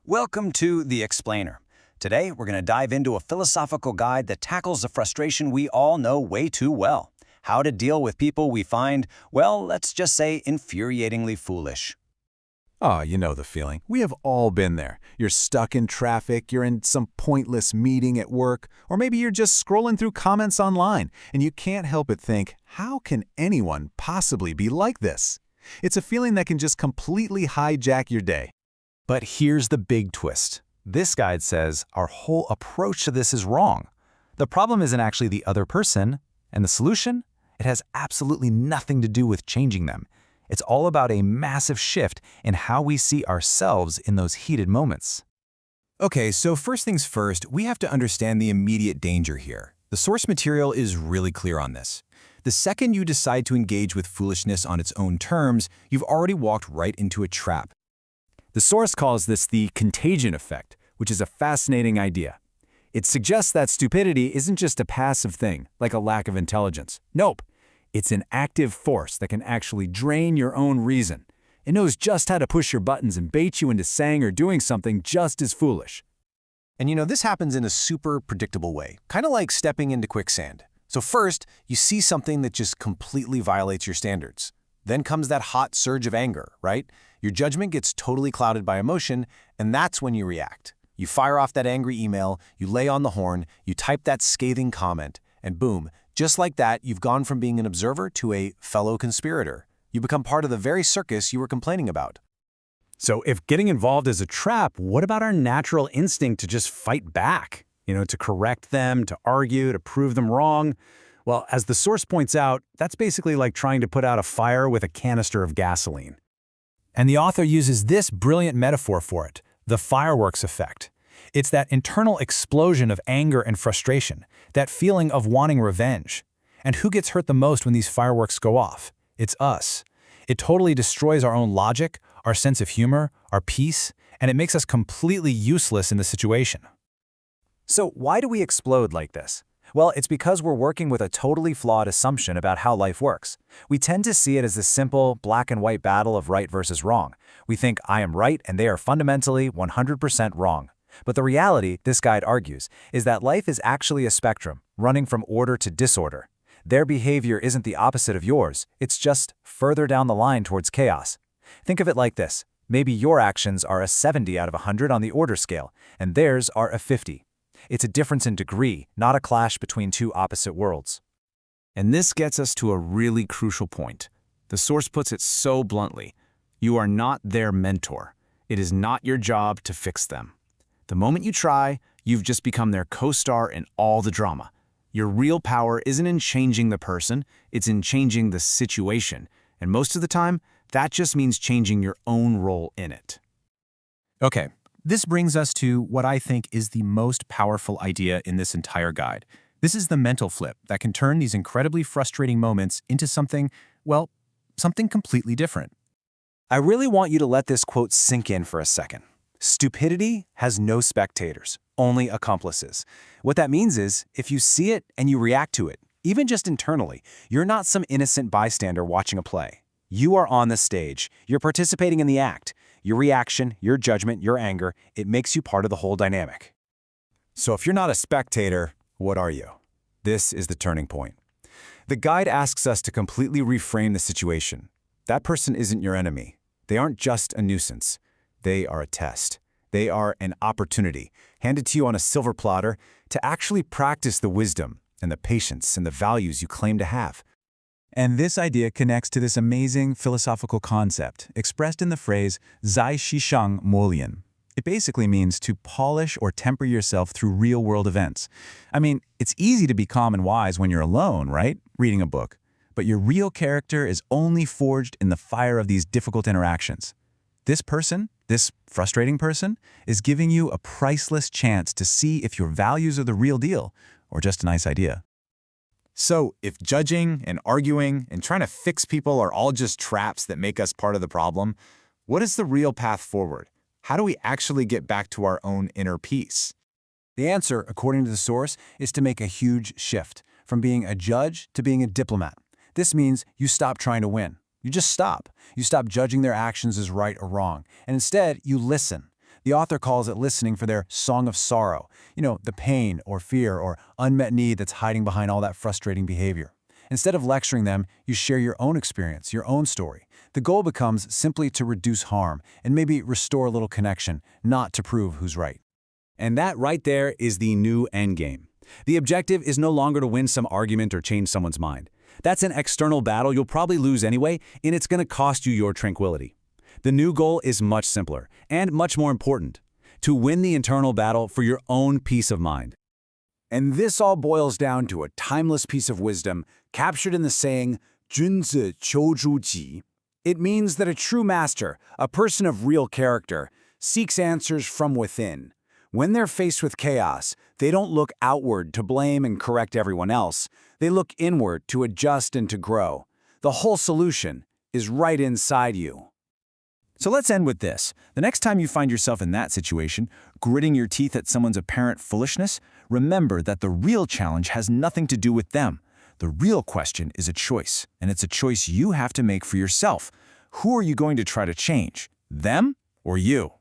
Welcome to The Explainer. Today, we're going to dive into a philosophical guide that tackles a frustration we all know way too well. How to deal with people we find, well, let's just say infuriatingly foolish. Oh, you know the feeling. We have all been there. You're stuck in traffic, you're in some pointless meeting at work, or maybe you're just scrolling through comments online, and you can't help but think, how can anyone possibly be like this? It's a feeling that can just completely hijack your day. But here's the big twist. This guide says our whole approach to this is wrong. The problem isn't actually the other person, and the solution? It has absolutely nothing to do with changing them. It's all about a massive shift in how we see ourselves in those heated moments. Okay, so first things first, we have to understand the immediate danger here. The source material is really clear on this. The second you decide to engage with foolishness on its own terms, you've already walked right into a trap. The source calls this the contagion effect, which is a fascinating idea. It suggests that stupidity isn't just a passive thing, like a lack of intelligence. Nope. It's an active force that can actually drain your own reason. It knows just how to push your buttons and bait you into saying or doing something just as foolish. And this happens in a super predictable way, kind of like stepping into quicksand. So first, you see something that just completely violates your standards. Then comes that hot surge of anger, right? Your judgment gets totally clouded by emotion, and that's when you react. You fire off that angry email, you lay on the horn, you type that scathing comment, and boom, just like that, you've gone from being an observer to a fellow conspirator. You become part of the very circus you were complaining about. So if getting involved is a trap, what about our natural instinct to just fight back? To correct them, to argue, to prove them wrong? Well, as the source points out, that's basically like trying to put out a fire with a canister of gasoline. And the author uses this brilliant metaphor for it, the fireworks effect. It's that internal explosion of anger and frustration, that feeling of wanting revenge. And who gets hurt the most when these fireworks go off? It's us. It totally destroys our own logic, our sense of humor, our peace, and it makes us completely useless in the situation. So why do we explode like this? Well, it's because we're working with a totally flawed assumption about how life works. We tend to see it as a simple, black and white battle of right versus wrong. We think I am right and they are fundamentally 100% wrong. But the reality, this guide argues, is that life is actually a spectrum, running from order to disorder. Their behavior isn't the opposite of yours, it's just further down the line towards chaos. Think of it like this. Maybe your actions are a 70 out of 100 on the order scale, and theirs are a 50. It's a difference in degree, not a clash between two opposite worlds. And this gets us to a really crucial point. The source puts it so bluntly. You are not their mentor. It is not your job to fix them. The moment you try, you've just become their co-star in all the drama. Your real power isn't in changing the person, it's in changing the situation. And most of the time, that just means changing your own role in it. Okay, this brings us to what I think is the most powerful idea in this entire guide. This is the mental flip that can turn these incredibly frustrating moments into something completely different. I really want you to let this quote sink in for a second. Stupidity has no spectators, only accomplices. What that means is, if you see it and you react to it, even just internally, you're not some innocent bystander watching a play. You are on the stage. You're participating in the act. Your reaction, your judgment, your anger, it makes you part of the whole dynamic. So if you're not a spectator, what are you? This is the turning point. The guide asks us to completely reframe the situation. That person isn't your enemy. They aren't just a nuisance. They are a test. They are an opportunity, handed to you on a silver platter, to actually practice the wisdom and the patience and the values you claim to have. And this idea connects to this amazing philosophical concept expressed in the phrase "zai shishang molian." It basically means to polish or temper yourself through real-world events. I mean, it's easy to be calm and wise when you're alone, right? Reading a book. But your real character is only forged in the fire of these difficult interactions. This frustrating person, is giving you a priceless chance to see if your values are the real deal or just a nice idea. So if judging and arguing and trying to fix people are all just traps that make us part of the problem, what is the real path forward? How do we actually get back to our own inner peace? The answer, according to the source, is to make a huge shift, from being a judge to being a diplomat. This means you stop trying to win. You just stop. You stop judging their actions as right or wrong, and instead you listen. The author calls it listening for their song of sorrow, the pain or fear or unmet need that's hiding behind all that frustrating behavior. Instead of lecturing them, you share your own experience, your own story. The goal becomes simply to reduce harm and maybe restore a little connection, not to prove who's right. And that right there is the new endgame. The objective is no longer to win some argument or change someone's mind. That's an external battle you'll probably lose anyway, and it's going to cost you your tranquility. The new goal is much simpler and much more important: to win the internal battle for your own peace of mind. And this all boils down to a timeless piece of wisdom captured in the saying, 君子求诸己. It means that a true master, a person of real character, seeks answers from within. When they're faced with chaos, they don't look outward to blame and correct everyone else. They look inward to adjust and to grow. The whole solution is right inside you. So let's end with this. The next time you find yourself in that situation, gritting your teeth at someone's apparent foolishness, remember that the real challenge has nothing to do with them. The real question is a choice, and it's a choice you have to make for yourself. Who are you going to try to change? Them or you?